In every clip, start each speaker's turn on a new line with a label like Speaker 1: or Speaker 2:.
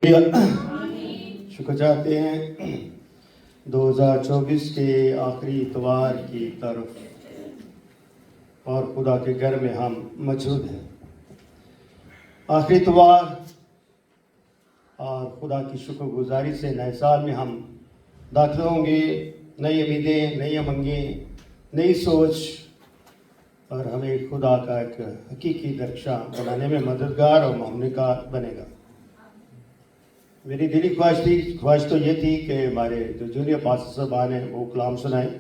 Speaker 1: शुक्र चाहते हैं 2024 के आखिरी इतवार की तरफ और खुदा के घर में हम मौजूद हैं। आखिरी इतवार और खुदा की शुक्रगुजारी से नए साल में हम दाखिल होंगे। नई उम्मीदें, नई उमंगें, नई सोच और हमें खुदा का एक हकीकी दर्शा बनाने में मददगार और मामूलिकार बनेगा। मेरी दिली ख्वाहिश तो ये थी कि हमारे जो जूनियर पास्टर साहबान हैं वो कलाम सुनाएं,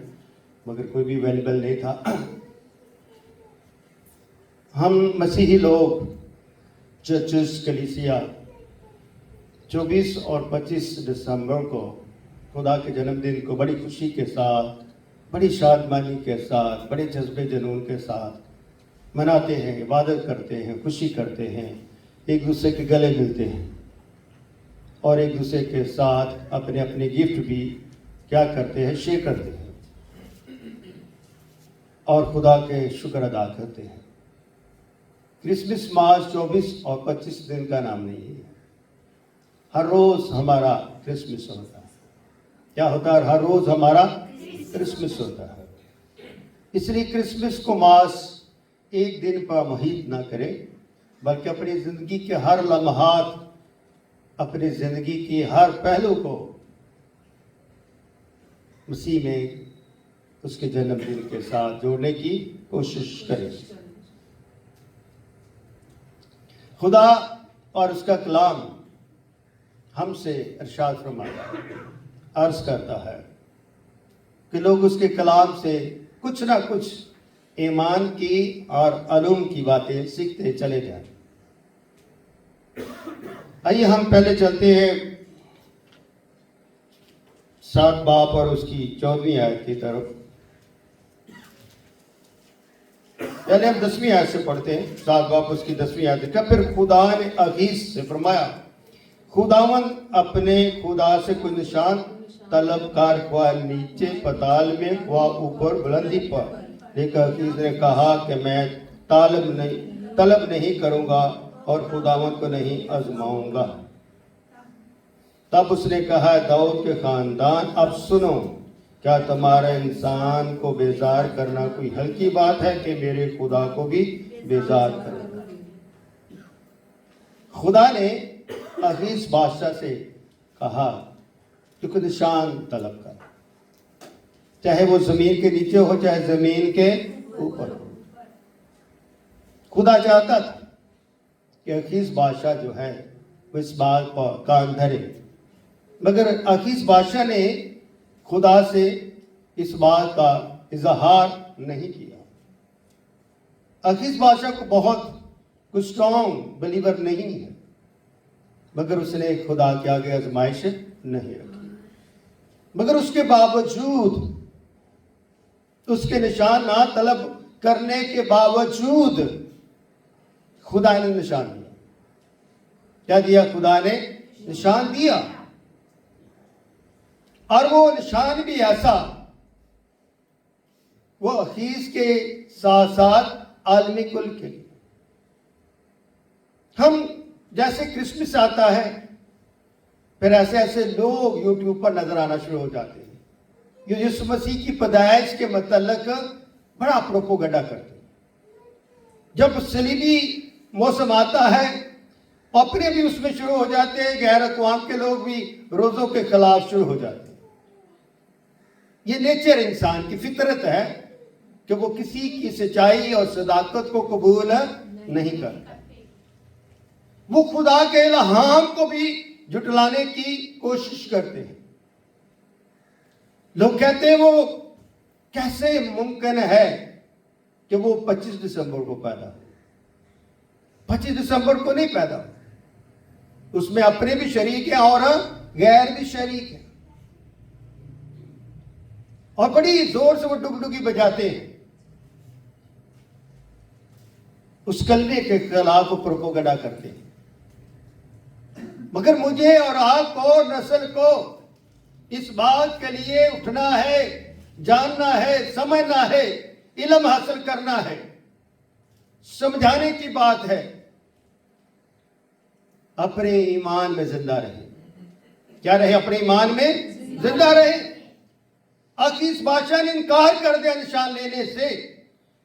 Speaker 1: मगर कोई भी अवेलेबल नहीं था। हम मसीही लोग चर्चेस कलीसिया 24 और 25 दिसंबर को खुदा के जन्मदिन को बड़ी खुशी के साथ, बड़ी शादमानी के साथ, बड़े जज्बे जुनून के साथ मनाते हैं, इबादत करते हैं, खुशी करते हैं, एक दूसरे के गले मिलते हैं और एक दूसरे के साथ अपने अपने गिफ्ट भी क्या करते हैं, शेयर करते हैं और खुदा के शुक्र अदा करते हैं। क्रिसमस मास 24 और 25 दिन का नाम नहीं है। हर रोज हमारा क्रिसमस होता है। क्या होता है? हर रोज हमारा क्रिसमस होता है। इसलिए क्रिसमस को मास एक दिन पर मुहित ना करें, बल्कि अपनी जिंदगी के हर लम्हात, अपनी जिंदगी की हर पहलू को मसीह में उसके जन्मदिन के साथ जोड़ने की कोशिश करें। खुदा और उसका कलाम हमसे इरशाद फरमाता है, अर्ज करता है कि लोग उसके कलाम से कुछ ना कुछ ईमान की और अलूम की बातें सीखते चले जाएं। आइए हम पहले चलते हैं 7 बाब और उसकी 14वीं आयत की तरफ। पहले हम 10वीं आयत से पढ़ते हैं। 7 बाब उसकी 10वीं आयत का फिर खुदा ने अगीस से फरमाया, खुदावन अपने खुदा से कोई निशान तलबकार हुआ नीचे पताल में, हुआ ऊपर बुलंदी पर। लेकिन अगीस ने कहा कि मैं तलब नहीं करूंगा और खुदावन को नहीं आजमाऊंगा। तब उसने कहा, दाऊद के खानदान, अब सुनो, क्या तुम्हारा इंसान को बेजार करना कोई हल्की बात है कि मेरे खुदा को भी बेजार करो। खुदा ने अहीस बादशाह से कहा कि कोई निशान तलब कर, चाहे वो जमीन के नीचे हो चाहे जमीन के ऊपर हो। खुदा चाहता था कि अखीस बादशाह जो है वो इस बात पर कान धरे, मगर अखीस बादशाह ने खुदा से इस बात का इजहार नहीं किया। अखीस बादशाह को बहुत कुछ स्ट्रॉन्ग बिलीवर नहीं है, मगर उसने खुदा के आगे आजमाइश नहीं रखी। मगर उसके बावजूद, उसके निशान ना तलब करने के बावजूद खुदा ने निशान दिया। क्या दिया? खुदा ने निशान दिया, और वो निशान भी ऐसा, वो अखीस के साथ साथ आलमी कुल के लिए। हम जैसे क्रिसमस आता है, फिर ऐसे ऐसे लोग यूट्यूब पर नजर आना शुरू हो जाते हैं, ये यीशु मसीह की पैदाइश के मतलब बड़ा प्रोपोगंडा करते हैं। जब सलीबी मौसम आता है, अपने भी उसमें शुरू हो जाते हैं, गैर अक़वाम के लोग भी रोजों के खिलाफ शुरू हो जाते हैं। ये नेचर, इंसान की फितरत है कि वो किसी की सच्चाई और सदाकत को कबूल नहीं करता। वो खुदा के इल्हाम को भी जुटलाने की कोशिश करते हैं। लोग कहते हैं वो कैसे मुमकिन है कि वो 25 दिसंबर को पैदा हो। 25 दिसंबर को नहीं पैदा, उसमें अपने भी शरीक हैं और गैर भी शरीक हैं, और बड़ी जोर से वो डुगडुगी बजाते हैं, उस कलमे के खिलाफ प्रोपोगंडा करते हैं। मगर मुझे और आपको, नस्ल को इस बात के लिए उठना है, जानना है, समझना है, इल्म हासिल करना है। समझाने की बात है अपने ईमान में जिंदा रहे। क्या रहे? अपने ईमान में जिंदा रहे। अकीस बादशाह ने इनकार कर दिया निशान लेने से,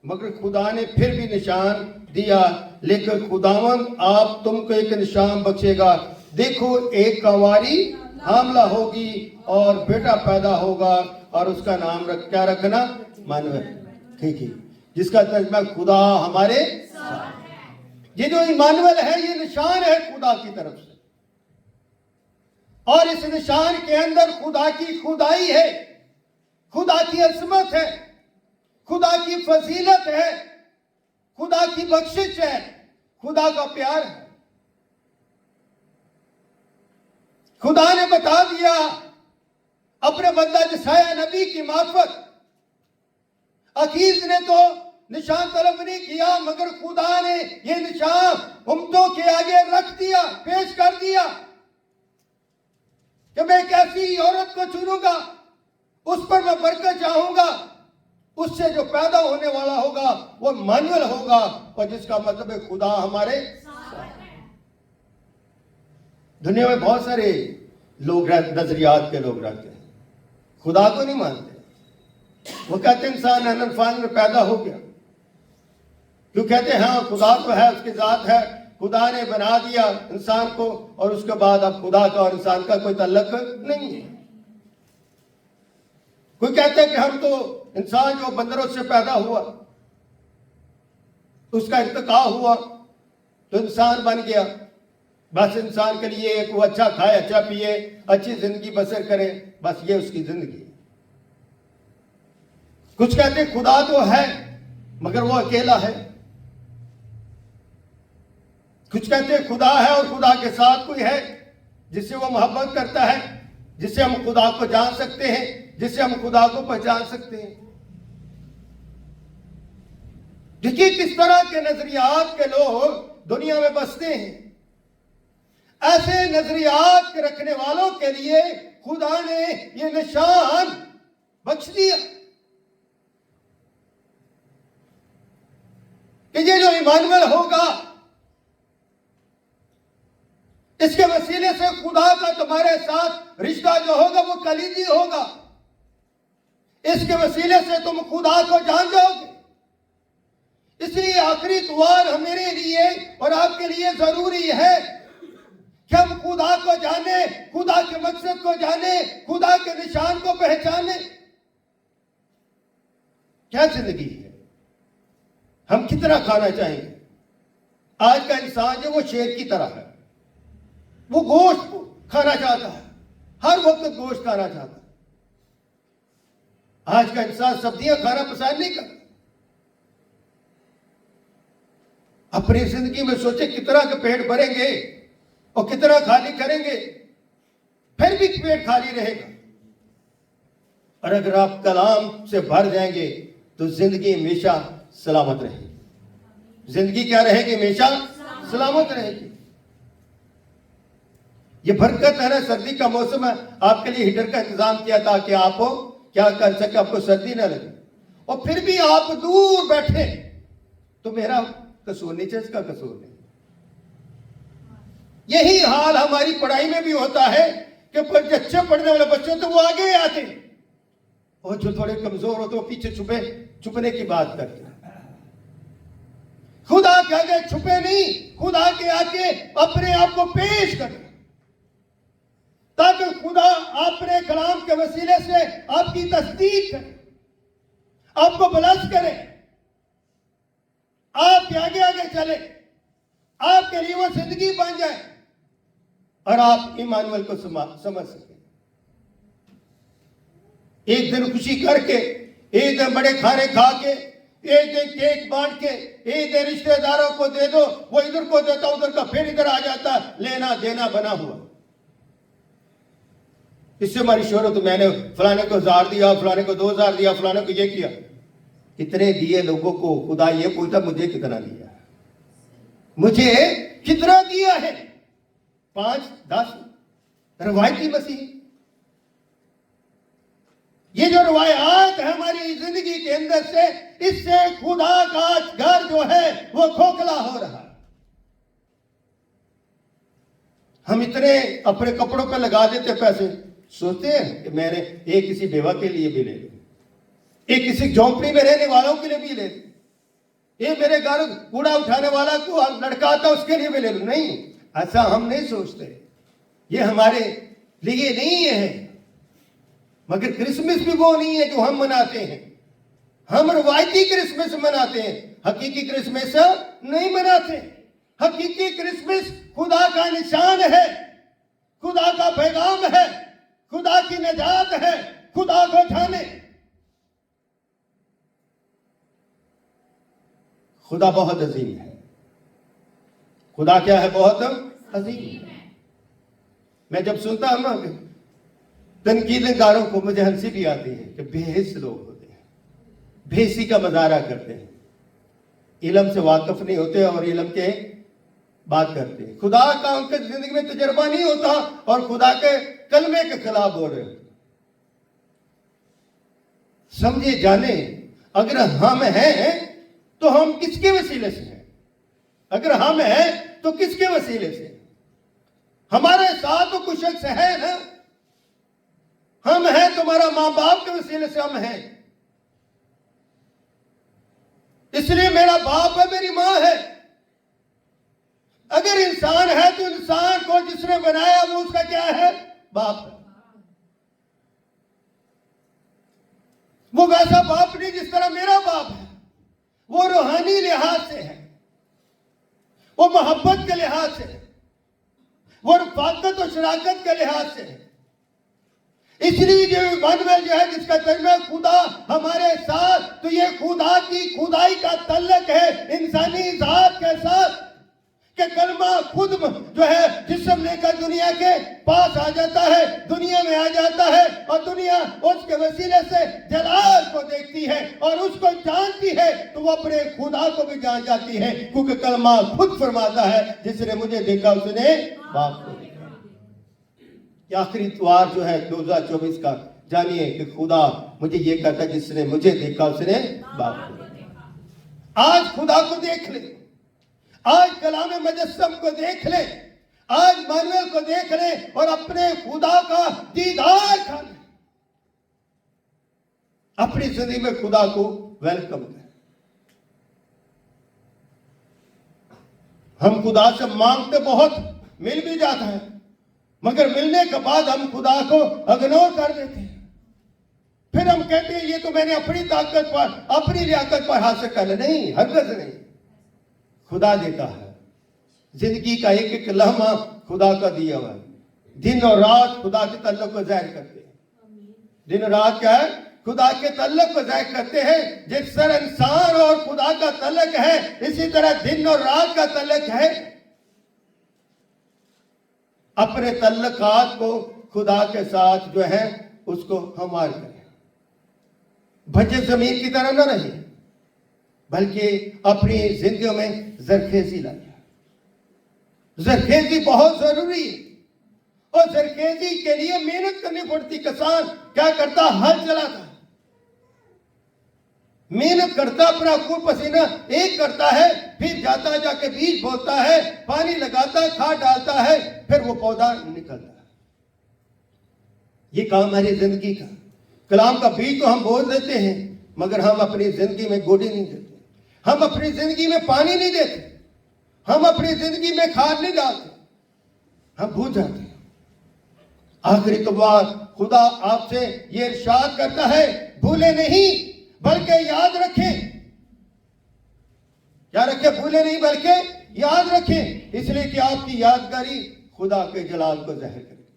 Speaker 1: मगर खुदा ने फिर भी निशान दिया। लेकिन खुदावंद आप तुमको एक निशान बख्शेगा, देखो एक कंवारी हामला होगी और बेटा पैदा होगा और उसका नाम क्या रखना? मानव। ठीक है, जिसका तर्जुमा खुदा हमारे साथ है। ये जो इमानुएल है, ये निशान है खुदा की तरफ से, और इस निशान के अंदर खुदा की खुदाई है, खुदा की अजमत है, खुदा की फजीलत है, खुदा की बख्शिश है, खुदा का प्यार है। खुदा ने बता दिया अपने बंदा यशायाह नबी की मार्फत। अकीज ने तो निशान तलब नहीं किया, मगर खुदा ने यह निशान उम्मतों के आगे रख दिया, पेश कर दिया कि मैं एक ऐसी औरत को चुनूंगा, उस पर मैं बरकत चाहूंगा, उससे जो पैदा होने वाला होगा वो मानुएल होगा, और जिसका मतलब है खुदा हमारे साथ है। दुनिया में बहुत सारे लोग नजरियात के लोग रहते हैं, खुदा को नहीं मानते। वो कहते हैं इंसान अनफान में पैदा हो गया, क्यों कहते हैं? हाँ, खुदा तो है, उसकी जात है, खुदा ने बना दिया इंसान को, और उसके बाद अब खुदा का और इंसान का कोई ताल्लुक नहीं है। कोई कहते हैं कि हम तो इंसान जो बंदरों से पैदा हुआ, उसका इर्तिका हुआ तो इंसान बन गया, बस इंसान के लिए एक वो अच्छा खाए, अच्छा पिए, अच्छी जिंदगी बसर करे, बस ये उसकी जिंदगी। कुछ कहते हैं खुदा तो है मगर वो अकेला है, कुछ कहते हैं खुदा है और खुदा के साथ कोई है जिससे वो मोहब्बत करता है, जिससे हम खुदा को जान सकते हैं, जिससे हम खुदा को पहचान सकते हैं। देखिए किस तरह के नजरियात के लोग दुनिया में बसते हैं। ऐसे नजरियात के रखने वालों के लिए खुदा ने ये निशान बख्श दिया कि ये जो इमानुएल होगा, इसके वसीले से खुदा का तुम्हारे साथ रिश्ता जो होगा वो कलीदी होगा। इसके वसीले से तुम खुदा को जान जाओगे। इसलिए आखिरी दुआ मेरे लिए और आपके लिए जरूरी है कि हम खुदा को जाने, खुदा के मकसद को जाने, खुदा के निशान को पहचाने। क्या जिंदगी है? हम कितना खाना चाहेंगे? आज का इंसान जो वो शेर की तरह है, वो गोश्त खाना चाहता है, हर वक्त गोश्त खाना चाहता है। आज का इंसान सब्जियां खाना पसंद नहीं करता। अपनी जिंदगी में सोचे कितना के पेट भरेंगे और कितना खाली करेंगे, फिर भी पेट खाली रहेगा। और अगर आप कलाम से भर जाएंगे तो जिंदगी हमेशा सलामत रहेगी। जिंदगी क्या रहेगी? हमेशा सलामत रहेगी। ये बरकत है ना, सर्दी का मौसम है, आपके लिए हीटर का इंतजाम किया ताकि आप क्या कर सके, आपको सर्दी ना लगे। और फिर भी आप दूर बैठे तो मेरा कसूर नहीं, इसका कसूर नहीं। यही हाल हमारी पढ़ाई में भी होता है कि अच्छे पढ़ने वाले बच्चे तो वो आगे आते, और जो थोड़े कमजोर होते वो पीछे छुपने की बात करते। खुदा के आगे छुपे नहीं, खुदा के आगे अपने आप को पेश करें, ताकि खुदा अपने कलाम के वसीले से आपकी तस्दीक करे, आपको बलस करे, आपके आगे आगे चले, आपके लिए वो जिंदगी बन जाए और आप इमानुएल को समझ सके। एक दिन खुशी करके, एक दिन बड़े खाने खा के, एक दिन केक बांट के, एक दिन रिश्तेदारों को दे दो, वो इधर को देता उधर का फिर इधर आ जाता, लेना देना बना हुआ। इससे हमारी शोहरत, तो मैंने फलाने को 1000 दिया, फलाने को 2000 दिया, फलाने को ये किया। कितने दिए लोगों को? खुदा ये पूछता मुझे कितना दिया, मुझे कितना दिया है? 5, 10 रवायती मसीह। ये जो रवायात है हमारी जिंदगी के अंदर से, इससे खुदा का घर जो है वो खोखला हो रहा है। हम इतने अपने कपड़ों पे लगा देते पैसे, सोचते हैं कि मैंने एक किसी बेवा के लिए भी ले लूं, एक किसी झोंपड़ी में रहने वालों के लिए भी ले लूं, ये मेरे घर कूड़ा उठाने वाला को लड़का आता उसके लिए भी ले लूं। नहीं, ऐसा हम नहीं सोचते, ये हमारे लिए नहीं है। मगर क्रिसमस भी वो नहीं है जो हम मनाते हैं। हम रवायती क्रिसमस मनाते हैं, हकीकी क्रिसमस नहीं मनाते। हकीकी क्रिसमस खुदा का निशान है, खुदा का पैगाम है, खुदा की निजात है, खुदा को जाने। खुदा बहुत अजीम है। खुदा क्या है? बहुत अजीम है। मैं जब सुनता हूं ना तनकीदगारों को, मुझे हंसी भी आती है कि बेहिस लोग होते हैं, बेहिसी का मजारा करते हैं, इल्म से वाकिफ नहीं होते और इल्म के बात करते हैं। खुदा का उनके जिंदगी में तजर्बा नहीं होता और खुदा के कलमे के खिलाफ बोल रहे होते। समझे जाने, अगर हम हैं तो हम किसके वसीले से हैं? अगर हम हैं तो किसके वसीले से? हमारे साथ तो कुछ शख्स है ना, हम हैं तुम्हारा मां बाप के वसीले से हम हैं। इसलिए मेरा बाप है, मेरी मां है। अगर इंसान है तो इंसान को जिसने बनाया वो उसका क्या है? बाप है। वो वैसा बाप नहीं जिस तरह मेरा बाप है। वो रूहानी लिहाज से है, वो मोहब्बत के लिहाज से है, वो रफाकत और शराकत के लिहाज से है। इसलिए जो इमानुएल जो है, जिसका तर्जुमा खुदा हमारे साथ, तो ये खुदा की खुदाई का तल्लक है इंसानी जात के साथ, कि कलमा खुद जो है जिस्म लेकर दुनिया के पास आ जाता है, दुनिया में आ जाता है, और दुनिया उसके वसीले से जलाल को देखती है और उसको जानती है, तो वो अपने खुदा को भी जान जाती है, क्योंकि कलमा खुद फरमाता है जिसने मुझे देखा उसने बाप को देखा। आखिरी इतवार जो है 2024 का, जानिए कि खुदा मुझे ये कहता है जिसने मुझे देखा उसने बाप को देखा। आज खुदा को देख ले, आज कलाम मुजस्सम को देख ले, आज इमानुएल को देख ले और अपने खुदा का दीदार कर ले। अपनी जिंदगी में खुदा को वेलकम कर। हम खुदा से मांगते बहुत, मिल भी जाता है, मगर मिलने के बाद हम खुदा को इग्नोर कर देते हैं। फिर हम कहते हैं ये तो मैंने अपनी ताकत पर, अपनी लियाकत पर हासिल कर लिया। नहीं, हरगिज़ नहीं। खुदा देता है। जिंदगी का एक एक लम्हा खुदा का दिया हुआ है। दिन और रात खुदा के तल्लुक को जाहिर करते हैं। दिन और रात क्या है? खुदा के तल्लुक को जाहिर करते हैं। जिस तरह इंसान और खुदा का तल्लुक है, इसी तरह दिन और रात का तल्लुक है। अपने तल्लुकात को खुदा के साथ जो है उसको हमार करें। भजे जमीन की तरह न रहे, बल्कि अपनी जिंदगी में जरखेजी लाए। जरखेजी बहुत जरूरी है, और जरखेजी के लिए मेहनत करनी पड़ती। किसान क्या करता? हल चलाता, मेहनत करता, अपना खून पसीना एक करता है, फिर जाता जाके बीज बोता है, पानी लगाता, खाद डालता है, फिर वो पौधा निकलता है। ये काम है जिंदगी का। कलाम का बीज तो हम बोल देते हैं, मगर हम अपनी जिंदगी में गोडी नहीं देते, हम अपनी जिंदगी में पानी नहीं देते, हम अपनी जिंदगी में खाद नहीं डालते, हम भूल जाते हैं। आखिरी तो बात खुदा आपसे ये इरशाद करता है, भूले नहीं बल्कि याद रखें। क्या रखें? भूले नहीं बल्कि याद रखें, इसलिए कि आपकी यादगारी खुदा के जलाल को जाहिर करेगी।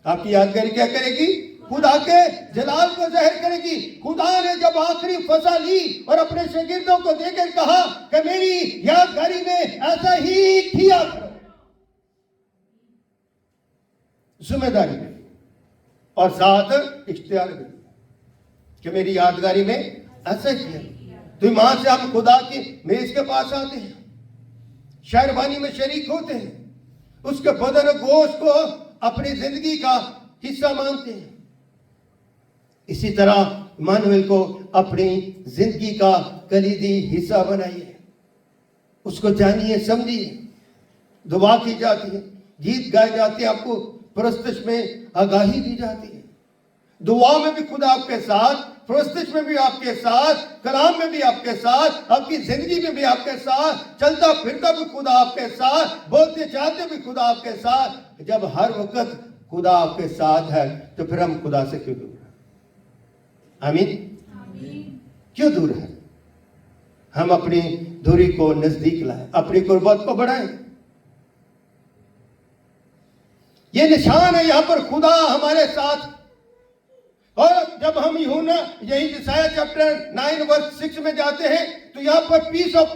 Speaker 1: आपकी यादगारी क्या करेगी? खुदा के जलाल को जाहिर करेगी। खुदा ने जब आखिरी फसा ली और अपने शागिर्दों को देकर कहा कि मेरी यादगारी में ऐसा ही किया करो, जिम्मेदारी में और साथ इख्तियार भी कि मेरी यादगारी में ऐसा किया। तो वहां से हम खुदा की मेज के पास आते हैं, शायरबानी में शरीक होते हैं, उसके बदन और गोश्त को अपनी जिंदगी का हिस्सा मानते हैं। इसी तरह इमानुएल को अपनी जिंदगी का कलीदी हिस्सा बनाइए, उसको जानिए, समझिए। दुआ की जाती है, गीत गाए जाते हैं, आपको परस्तिश में आगाही दी जाती है। दुआ में भी खुदा आपके साथ, परस्तिश में भी आपके साथ, कलाम में भी आपके साथ, आपकी जिंदगी में भी आपके साथ, चलता फिरता भी खुदा आपके साथ, बोलते चाहते भी खुदा आपके साथ। जब हर वक्त खुदा आपके साथ है तो फिर हम खुदा से क्यों दूर हैं? आमीन। क्यों दूर है? हम अपनी दूरी को नजदीक लाएं, अपनी कुर्बत को बढ़ाएं। ये निशान है यहां पर खुदा हमारे साथ। और जब हम यूहन्ना यही यशायाह चैप्टर 9 वर्स 6 में जाते हैं तो यहां पर peace of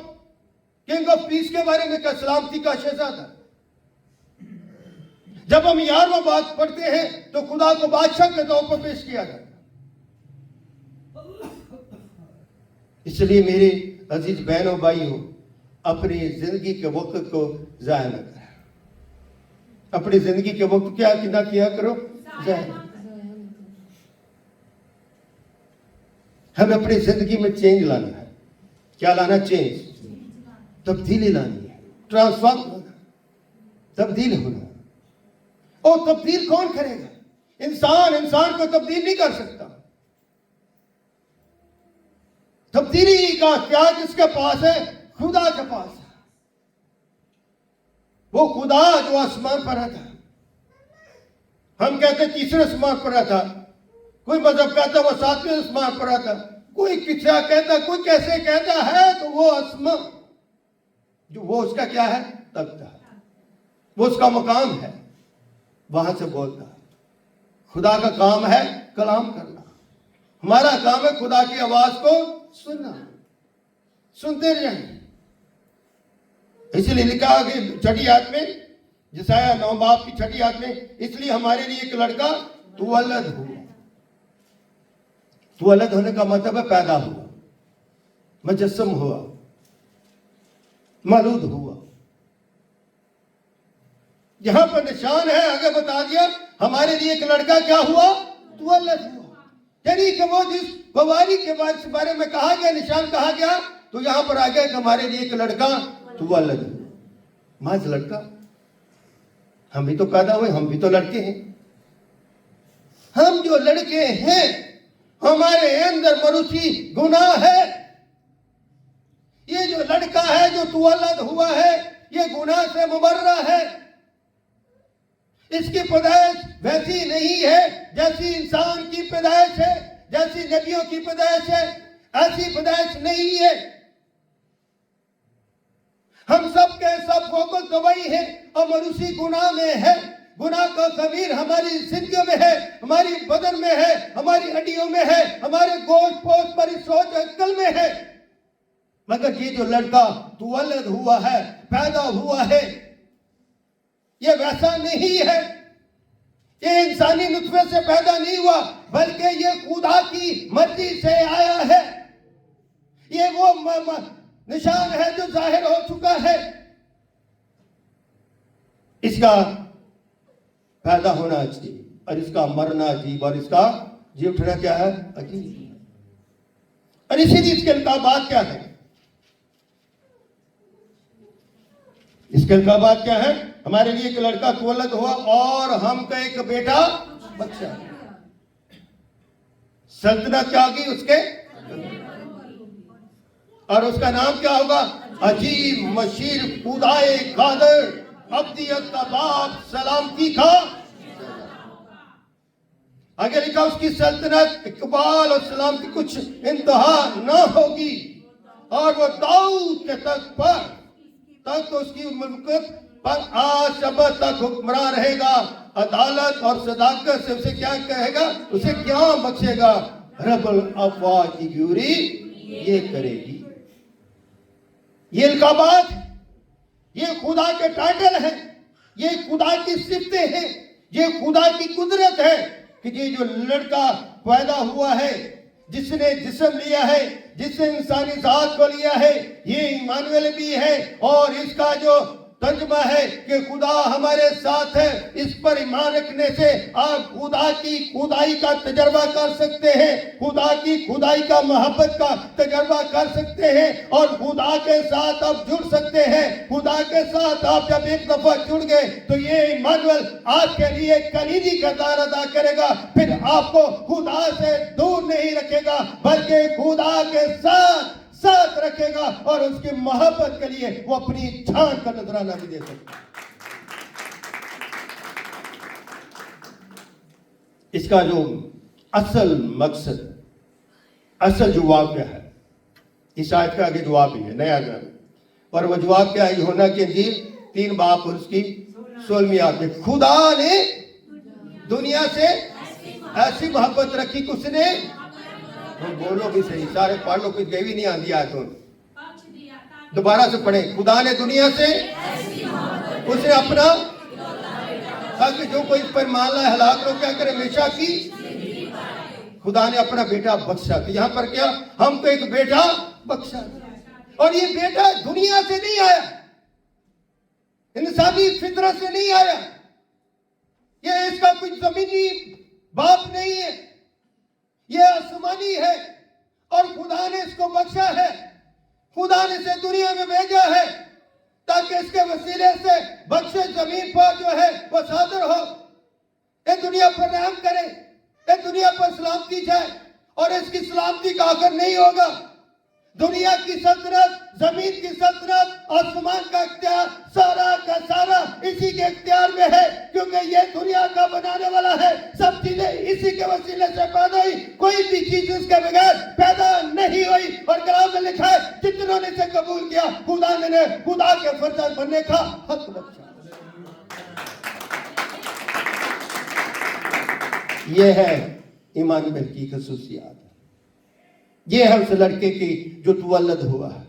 Speaker 1: king of peace के बारे में क्या, सलामती का शहजादा। जब हम 11वां बात पढ़ते हैं तो खुदा को बादशाह के तौर पर पेश किया जाता है। इसलिए मेरे अजीज बहनों भाइयों, अपनी जिंदगी के वक्त को जाया न करें। अपनी जिंदगी के वक्त क्या कितना किया करो, जाया। हमें अपनी जिंदगी में चेंज लाना है। क्या लाना? चेंज, तब्दीली लानी है, ट्रांसफॉर्म होना, तब्दील होना। और तब्दील कौन करेगा? इंसान को तब्दील नहीं कर सकता। तब्दीली का क्या किसके पास है? खुदा के पास है। वो खुदा जो आसमान पर रहता है। हम कहते तीसरे आसमान पर रहता, कोई मजहब कहता वो 7वें आसमान पर रहता, कोई किस्सा कहता, कोई कैसे कहता है। तो वो आसमान जो वो उसका क्या है? तख्त है, वो उसका मकाम है, वहां से बोलता है। खुदा का काम है कलाम करना, हमारा काम है खुदा की आवाज को सुनना, सुनते रहें। इसलिए लिखा कि 6ठी आयत में, यशायाह 9 बाब की 6ठी आयत में, इसलिए हमारे लिए एक लड़का तुवल्लद हुआ। तुवल्लद होने का मतलब है पैदा हुआ, मुजस्सम हुआ, मौलूद हुआ। यहां पर निशान है, आगे बता दिया हमारे लिए एक लड़का क्या हुआ? तुवल्लद हुआ। यानी कि वो जिस बवारी के बारे में कहा गया, निशान कहा गया, तो यहां पर आ गया कि हमारे लिए एक लड़का तुवल्लद हुआ। माज लड़का, हम भी तो पैदा हुए, हम भी तो लड़के हैं। हम जो लड़के हैं, हमारे अंदर मनुष्य गुनाह है। ये जो लड़का है जो तुवल्लद हुआ है, ये गुनाह से मुबर्रा है। इसकी पैदाइश वैसी नहीं है जैसी इंसान की पैदाइश है, जैसी नबियों की पैदाइश है, ऐसी पैदाइश नहीं है। हम सब के सब फोकस दवाई है और मनुष्य गुनाह में है। गुनाह का खमीर हमारी जिंदगी में है, हमारी बदन में है, हमारी हड्डियों में है, हमारे गोश्त पोस्ट पर सोच अक्ल में है। मगर ये जो लड़का तुवल्लद हुआ है, पैदा हुआ है, ये वैसा नहीं है। ये इंसानी नुत्फे से पैदा नहीं हुआ, बल्कि ये खुदा की मर्जी से आया है। ये वो निशान है जो जाहिर हो चुका है। इसका पैदा होना अजीब और इसका मरना अजीब और इसका जी उठना क्या है? अजीब। और इसीलिए इसके बात क्या है? इसके बात क्या है? हमारे लिए एक लड़का तुवल्लद हुआ और हमका एक बेटा बच्चा। सल्तनत क्या होगी उसके, और उसका नाम क्या होगा? अजीब, मशीर, खुदाए कादर, अब्दियत का बाप, सलामती का। आगे लिखा उसकी सल्तनत, इकबाल और सलामती कुछ इंतहा न होगी, और वो दाऊद के तख्त पर, तक उसकी मुल्कियत पर आज अब तक हुक्मरान रहेगा। अदालत और सदाकत से उसे क्या कहेगा? उसे क्या बख्शेगा? रब्बुल अफ़वाह की ग्यूरी ये करेगी। ये इल्काबात, ये खुदा के टाइटल है, ये खुदा की सिफतें हैं, ये खुदा की कुदरत है कि ये जो लड़का पैदा हुआ है, जिसने जिस्म लिया है, जिसने इंसानी जात को लिया है, ये इमानुएल भी है। और इसका जो तर्जुमा है कि खुदा हमारे साथ है। इस पर ईमान रखने से आप खुदा की खुदाई का तजर्बा कर सकते हैं, खुदा की खुदाई का मोहब्बत का तजर्बा कर सकते हैं और खुदा के साथ आप जुड़ सकते हैं। खुदा के साथ आप जब एक दफा जुड़ गए तो ये इमानुएल आपके लिए कलीदी किरदार अदा करेगा। फिर आपको खुदा से दूर नहीं रखेगा बल्कि खुदा के साथ रखेगा और उसकी मोहब्बत के लिए वो अपनी जान का नजराना भी दे सकता है। इसका जो असल मकसद, असल जवाब क्या है, इस आयत का आगे जवाब ही है, नया जवाब। और वो जवाब क्या है? यूहन्ना की इंजील 3 बाब और उसकी 16वीं आयत में, खुदा ने दुनिया से ऐसी मोहब्बत रखी कि उसने, बोलो भी सही, सारे पढ़ लो, कुछ गई भी नहीं आती आयत। दोबारा से पढ़े, खुदा ने दुनिया से उसने अपना, ताकि जो कोई इस पर मान लाए हलाक लो क्या करे, हमेशा की खुदा ने अपना बेटा बख्शा। तो यहां पर क्या, हमको एक बेटा बख्शा और ये बेटा दुनिया से नहीं आया, इंसानी फितरत से नहीं आया, ये इसका कुछ जमीनी बाप नहीं है, ये आसमानी है और खुदा ने इसको बख्शा है। खुदा ने इसे दुनिया में भेजा है ताकि इसके वसीले से बख्शे जमीन पर जो है वो सादर हो, ये दुनिया पर रहम करे, ये दुनिया पर सलामती जाए। और इसकी सलामती का आखिर नहीं होगा। दुनिया की सल्तनत, जमीन की सल्तनत, आसमान का इख्तियार सारा का सारा इसी के इख्तियार में है, क्योंकि ये दुनिया का बनाने वाला है। सब चीजें इसी के वसीले से पैदा हुई, कोई भी चीज इसके बगैर पैदा नहीं हुई। और कलाम में लिखा है, जितनों ने इसे कबूल किया खुदा ने खुदा के फर्जंद बनने का हक बख्शा। ये है इमानुएल की खसूसियात, ये है उस लड़के की जो तुवल्लद हुआ है,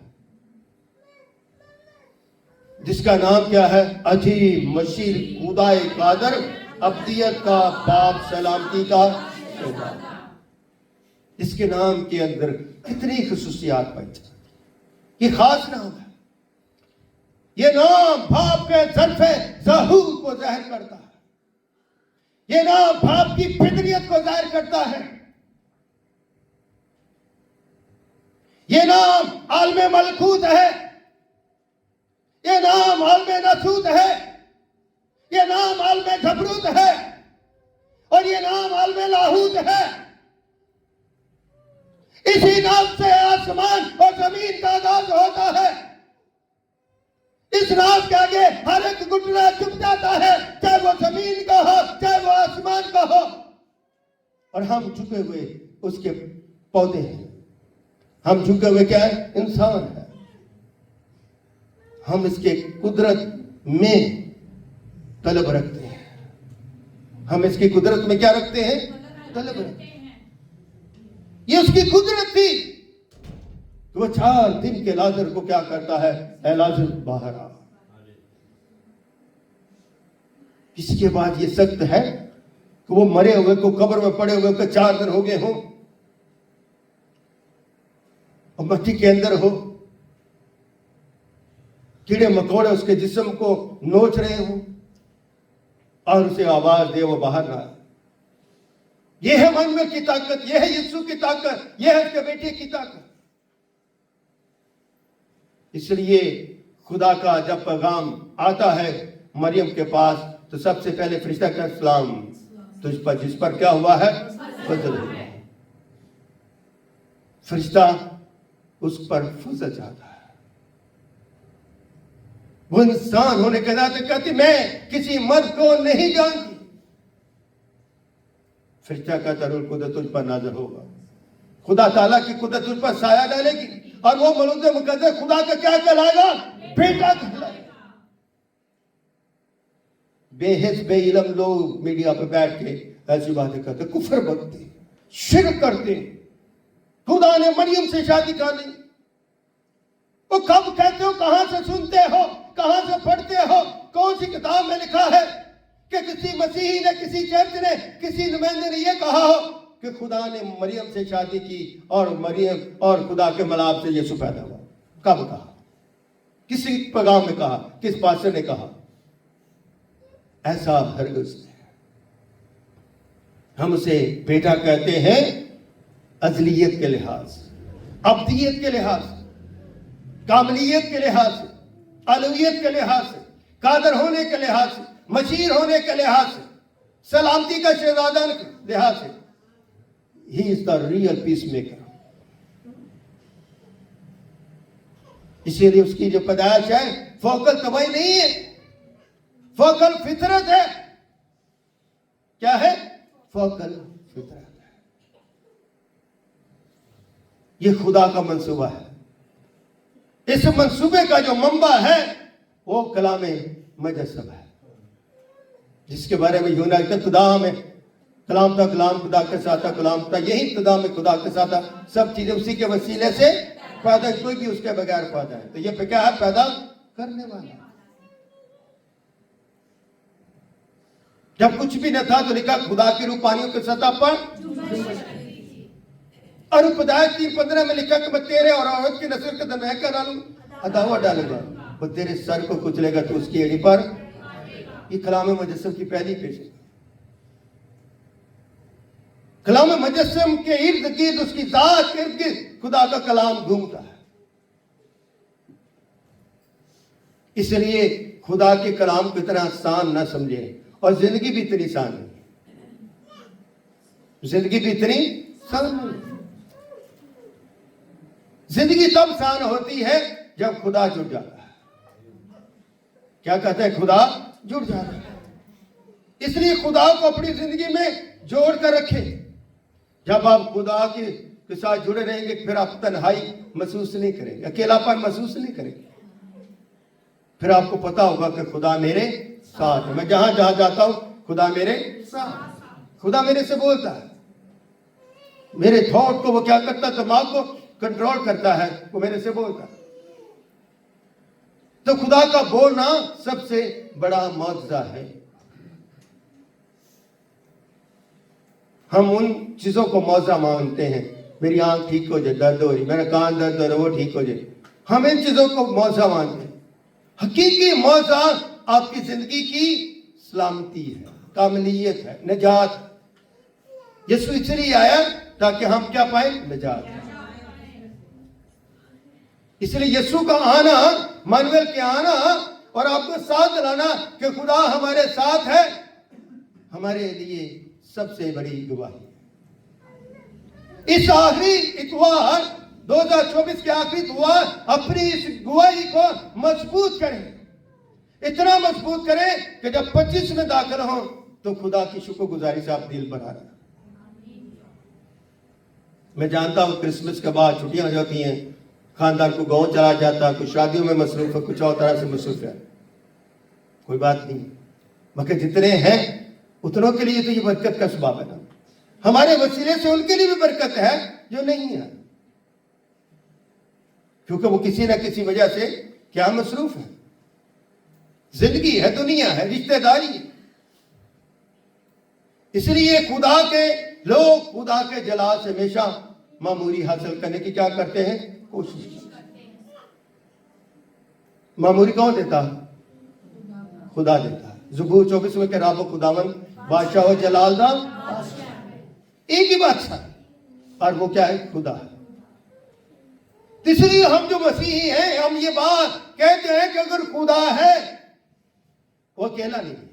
Speaker 1: जिसका नाम क्या है, अजीब मशीर खुदाए कादर, अब्दियत का बाप, सलामती का शोभा। इसके नाम के अंदर कितनी खसूसियात पाई जाती, ये खास नाम है। ये नाम बाप के ज़र्फ़े ज़हूर को ज़ाहिर करता है, ये नाम बाप की फितरियत को ज़ाहिर करता है। ये नाम आलमे मलकूत है, ये नाम आलमे नसूत है, ये नाम आलमे जबरूत है और ये नाम आलमे लाहूत है। इसी नाम से आसमान और जमीन का आगाज होता है। इस नाम के आगे हर एक घुटना झुक जाता है, चाहे वो जमीन का हो चाहे वो आसमान का हो। और हम झुके हुए उसके पौधे हैं, हम झुके हुए क्या है, इंसान है। हम इसके कुदरत में तलब रखते हैं, हम इसकी कुदरत में क्या रखते हैं, तलब रखते हैं। ये उसकी कुदरत थी कि वो 4 दिन के लाजर को क्या करता है, ए लाजर बाहर आ। इसके बाद ये सख्त है कि वो मरे हुए को कब्र में पड़े हुए को 4 दिन हो गए हों और मट्टी के अंदर हो, कीड़े मकोड़े उसके जिस्म को नोच रहे हो और उसे आवाज दे वो बाहर ना आए। यह है इमानुएल की ताकत, यह है यीशु की ताकत, यह है उसके बेटे की ताकत। इसलिए खुदा का जब पैगाम आता है मरियम के पास तो सबसे पहले फरिश्ता का सलाम तुझ पर, जिस पर क्या हुआ है, फजल हुआ। फरिश्ता उस पर फजल चाहता है। वो इंसान होने के नाते कहती मैं किसी मर्द को नहीं जानती। फरिश्ता कहता रूह कुदरत तुझ पर नाज़िल होगा, खुदा ताला की कुदरत तुझ पर साया डालेगी और वो मौलूद मुकद्दस खुदा का क्या कहलाएगा, बेटा कहलाएगा। बेहिस बेइल्म लोग मीडिया पे बैठ के ऐसी बातें करते, कुफर बकते, शिर्क करते। खुदा ने मरियम से शादी का नहीं। वो कब कहते हो, कहां से सुनते हो, कहां से पढ़ते हो, कौन सी किताब में लिखा है कि किसी मसीही ने, किसी चर्च ने, किसी नुमाइंदे ने यह कहा हो कि खुदा ने मरियम से शादी की और मरियम और खुदा के मलाप से यीशु पैदा हुआ? कब कहा, किसी पैगाम में कहा, किस पास्टर ने कहा, ऐसा हरगिज़ नहीं। हम उसे बेटा कहते हैं अजलियत के लिहाज से, अब्दियत के लिहाज से, कामलियत के लिहाज से, अलवियत के लिहाज से, कादर होने के लिहाज से, मशीर होने के लिहाज से, सलामती का शहजादा के लिहाज से। He is the real peace maker. इसीलिए उसकी जो पैदाइश है फोकल तबाही नहीं है, फोकल फितरत है। क्या है? फोकल फितरत है। ये खुदा का मंसूबा है। इस मंसूबे का जो मंबा है वो कलाम मुजस्सम है, जिसके बारे में यूं ना खुदा में कलाम था, कलाम खुदा के साथ था, कलाम था, यही इब्तिदा में खुदा के साथ था, सब चीजें उसी के वसीले से पैदा, कोई भी उसके बगैर पैदा है। तो ये क्या है? पैदा करने वाला। जब कुछ भी न था तो लिखा खुदा की रूह पानियों की सतह पर, और उपदायक 3:15 में लिखा कि मैं तेरे और औरत की नस्ल के दरमियान क्या डालूंगा? अदावत डालूंगा। वो तेरे सर को कुचलेगा तो उसकी एड़ी पर। ये कलाम मुजस्सम की पहली पेश। कलाम मुजस्सम के इर्द गिर्द, उसकी जात इर्द गिर्द खुदा का कलाम घूमता है। इसलिए खुदा के कलाम को इतना आसान ना समझे, और जिंदगी भी इतनी आसान नहीं, जिंदगी भी इतनी आसान नहीं। जिंदगी तब आसान होती है जब खुदा जुड़ जाता है। क्या कहते हैं? खुदा जुड़ जाता है। इसलिए खुदा को अपनी जिंदगी में जोड़ कर रखें। जब आप खुदा के साथ जुड़े रहेंगे फिर आप तन्हाई महसूस नहीं करेंगे, अकेलापन महसूस नहीं करेंगे। फिर आपको पता होगा कि खुदा मेरे साथ है। मैं जहां जहां जाता हूं खुदा मेरे साथ, खुदा मेरे से बोलता है। मेरे थॉट को वो क्या करता है? दिमाग को कंट्रोल करता है, वो मेरे से बोलता है। तो खुदा का बोलना सबसे बड़ा मौजज़ा है। हम उन चीजों को मौजा मानते हैं। मेरी आंख ठीक हो जाए, दर्द हो रही, मेरा कान दर्द हो रहा, वो ठीक हो जाए। हम इन चीजों को मौजा मानते हैं। हकीकी मौजा आपकी जिंदगी की सलामती है, कामलियत है, निजात। यीशु इसलिए आया ताकि हम क्या पाए? निजात। इसलिए यीशु का आना, मानवेल के आना और आपको साथ लाना कि खुदा हमारे साथ है, हमारे लिए सबसे बड़ी गवाही। इस आखिरी इतवार 2024 के आखिरी इतवार अपनी इस गवाही को मजबूत करें, इतना मजबूत करें कि जब 25 में दाखिल हो तो खुदा की शुक्रगुजारी से आप दिल भरा रहे। मैं जानता हूं क्रिसमस के बाद छुट्टियां हो जाती हैं, खानदान को गांव चला जाता है, कुछ शादियों में मसरूफ है, कुछ और तरह से मसरूफ है। कोई बात नहीं, मगर जितने हैं उतनों के लिए तो ये बरकत का सबब है ना। हमारे वसीले से उनके लिए भी बरकत है जो नहीं है, क्योंकि वो किसी ना किसी वजह से क्या मसरूफ है। जिंदगी है, दुनिया है, रिश्तेदारी है। इसलिए खुदा के लोग खुदा के जलाल से हमेशा मामूरी हासिल करने की क्या करते हैं? कोशिश करते हैं। मामूरी कौन देता? खुदा देता है। ज़बूर 24 में कह रहा खुदावन बादशाह व जलाल दा, एक ही बादशाह, और वो क्या है? खुदा है। इसलिए हम जो मसीही हैं, हम ये बात कहते हैं कि अगर खुदा है वो अकेला नहीं है।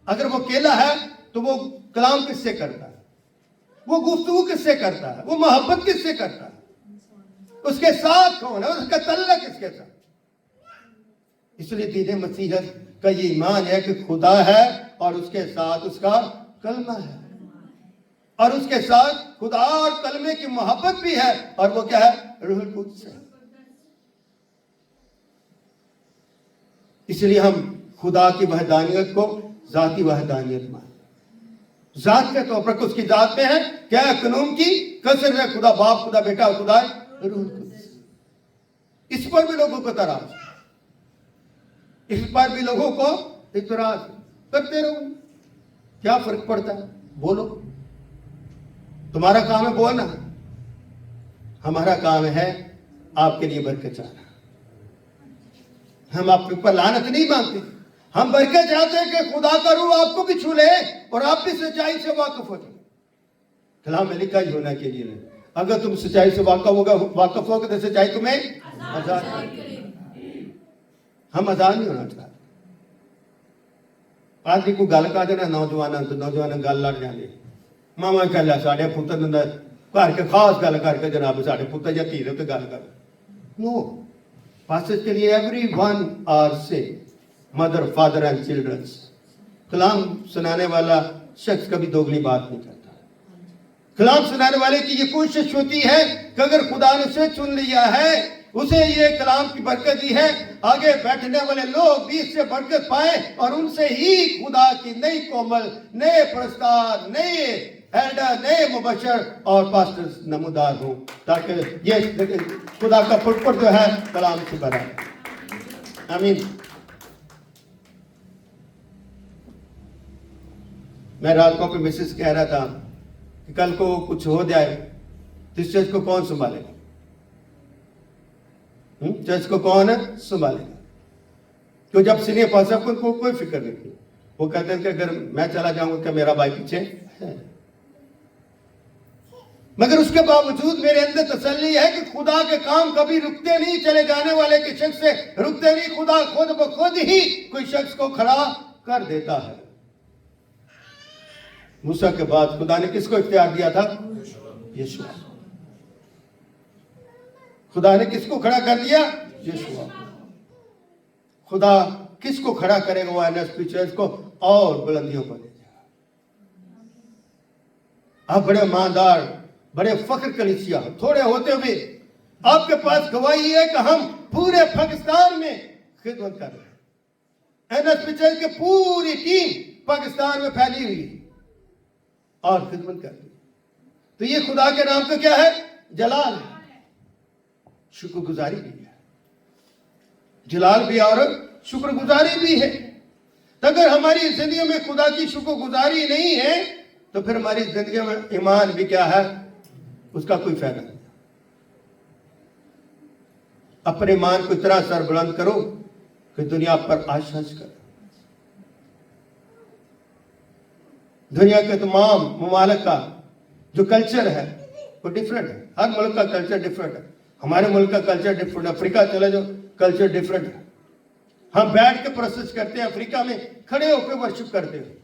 Speaker 1: अगर वो अकेला है तो वो कलाम किससे करता है? वो गुफ्तगू किससे करता है? वो मोहब्बत किससे करता है? उसके साथ कौन है? उसका तल्लुक किसके साथ? इसलिए दीन मसीहत का ये ईमान है कि खुदा है और उसके साथ उसका कलमा है, और उसके साथ खुदा और कलमे की मोहब्बत भी है, और वो क्या है? रूहुल कुद्स है। इसलिए हम खुदा की वहदानियत को जाती वहदानियत मानते। जात के तौर पर उसकी जात में है क्या? कनून की कसर है, खुदा बाप, खुदा बेटा, खुदा रूहुल कुद्स। इस पर भी लोगों को तराज, इस पर भी लोगों को इतराज करते रहो। क्या फर्क पड़ता है? बोलो, तुम्हारा काम है बोलना, हमारा काम है आपके लिए बरकत चाहना। हम आपके ऊपर लानत नहीं मांगते, हम बरकत चाहते हैं कि खुदा का रूह आपको भी छू ले और आप भी सच्चाई से वाकिफ हो जाए। कलाम में लिखा ही होना के लिए, अगर तुम सच्चाई से वाकिफ होगे तो सच्चाई तुम्हें आजाद करेगी। हम आजाद नहीं होना चाहते। आज भी कोई गल कर देना नौजवान तो नौजवान गल लड़ जाते, मामा कह लिया साढ़े पुत्र घर के खास गल करके जनाब साढ़े पुत्र या धीरे तो गल कर नो पासेज के लिए एवरीवन आर से मदर फादर एंड चिल्ड्रंस। कलाम सुनाने वाला शख्स कभी दोगली बात नहीं करता। कलाम सुनाने वाले की ये कोशिश होती है कि अगर खुदा ने उसे चुन लिया है, उसे ये कलाम की बरकत दी है, आगे बैठने वाले लोग भी इससे बरकत पाए और उनसे ही खुदा की नई कोमल, नए पुरस्कार, नए एल्डर, नए मुबशर और पास्टर्स नमूदार हो, ताकि ये खुदा का पुरपुर जो है कलाम से भरा। आमीन। मैं रात को अपनी मिसेस कह रहा था कि कल को कुछ हो जाए तो इस चर्च को कौन संभालेगा? चर्च को कौन संभालेगा? तो जब सीनियर पास्टर को कोई फिक्र नहीं थी, वो कहते हैं कि अगर मैं चला जाऊंगा क्या मेरा भाई पीछे है? मगर उसके बावजूद मेरे अंदर तसल्ली है कि खुदा के काम कभी रुकते नहीं, चले जाने वाले के शख्स से रुकते नहीं। खुदा खुद ब खुद ही कोई शख्स को खड़ा कर देता है। मूसा के बाद खुदा ने किसको इख्तियार दिया था? यीशु। खुदा ने किसको खड़ा कर दिया? यीशु। खुदा किसको खड़ा करेगा? वो एनएसपी चर्च को और बुलंदियों पर ले जाएगा। आप बड़े ईमानदार, बड़े फख्र कलीसिया, थोड़े होते हुए आपके पास गवाही है कि हम पूरे पाकिस्तान में खिदमत कर रहे हैं। एनएसपी चर्च की पूरी टीम पाकिस्तान में फैली हुई है और खिदमत कर रही है। तो ये खुदा के नाम का क्या है? जलाल है, शुक्रगुजारी भी है। जलाल भी और शुक्रगुजारी भी है। तो अगर हमारी जिंदगी में खुदा की शुक्रगुजारी नहीं है तो फिर हमारी जिंदगी में ईमान भी क्या है? उसका कोई फायदा नहीं। अपने ईमान को इतना सर बुलंद करो कि दुनिया पर आश्चर्य करो। दुनिया के तमाम ममालिक का जो कल्चर है वो डिफरेंट है। हर मुल्क का कल्चर डिफरेंट है। हमारे मुल्क का कल्चर डिफरेंट है। अफ्रीका चले जाओ, कल्चर डिफरेंट है। हम बैठ के प्रोसेस करते हैं, अफ्रीका में खड़े होकर वर्शिप करते हैं।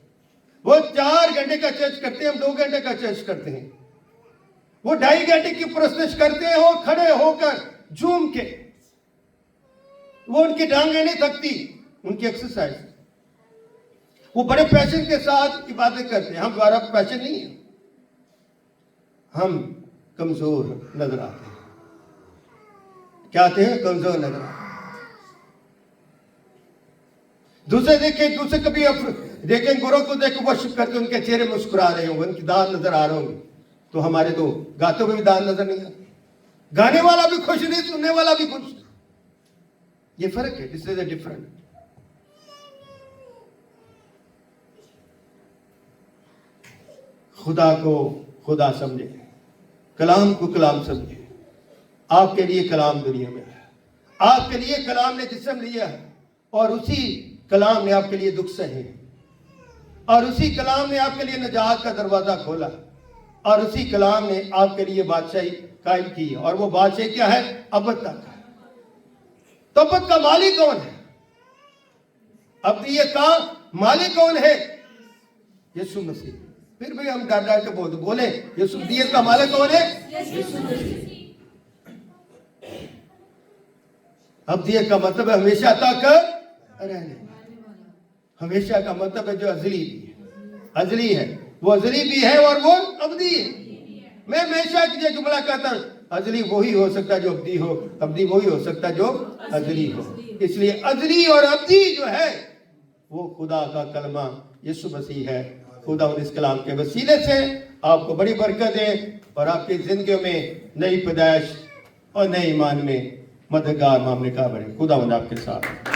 Speaker 1: वो 4 घंटे का चर्च करते हैं, हम 2 घंटे का चर्च करते हैं। वो 2.5 घंटे की प्रोसेस करते हैं और खड़े होकर झूम के। वो उनकी टांगें नहीं थकती, उनकी एक्सरसाइज। वो बड़े पैशन के साथ इबादत करते हैं। हम द्वारा पैशन नहीं है, हम कमजोर नजर आते हैं। क्या आते हैं? कमजोर नजर आते हैं। दूसरे देखें, दूसरे कभी देखें गुरु को देख वर्शिप करते, उनके चेहरे मुस्कुरा रहे होंगे, उनकी दान नजर आ रहे होंगे। तो हमारे तो गाते हुए भी दान नजर नहीं आते। गाने वाला भी खुश नहीं, सुनने वाला भी खुश। ये फर्क है। This is a different. खुदा को खुदा समझे, कलाम को कलाम समझे। आपके लिए कलाम दुनिया में है, आपके लिए कलाम ने जिस्म लिया है और उसी कलाम ने आपके लिए दुख सहे और उसी कलाम ने आपके लिए नजात का दरवाजा खोला और उसी कलाम ने आपके लिए बादशाही कायम की। और वो बादशाही क्या है? अबद तक है। तो अबद का मालिक कौन है? अब्दियत का मालिक कौन है? यीशु मसीह। फिर भी हम डर डर के बोले यीशु अब्दियत का मालिक कौन है? यीशु मसीह। अब्दियत का मतलब है हमेशा तक रहने। हमेशा का मतलब है जो अजली भी है, अजली है। वो अजली भी है और वो अब्दी है। मैं हमेशा ये जुमला कहता हूं, अजली वही हो सकता जो अब्दी हो, अब्दी वही हो सकता जो अजली हो। इसलिए अजली और अब्दी जो है वो खुदा का कलमा यीशु मसीह है। खुदा इस कलाम के वसीले से आपको बड़ी बरकत दे और आपकी जिंदगी में नई पैदाइश और नए ईमान में मददगार मामले का बने। खुदा आपके साथ।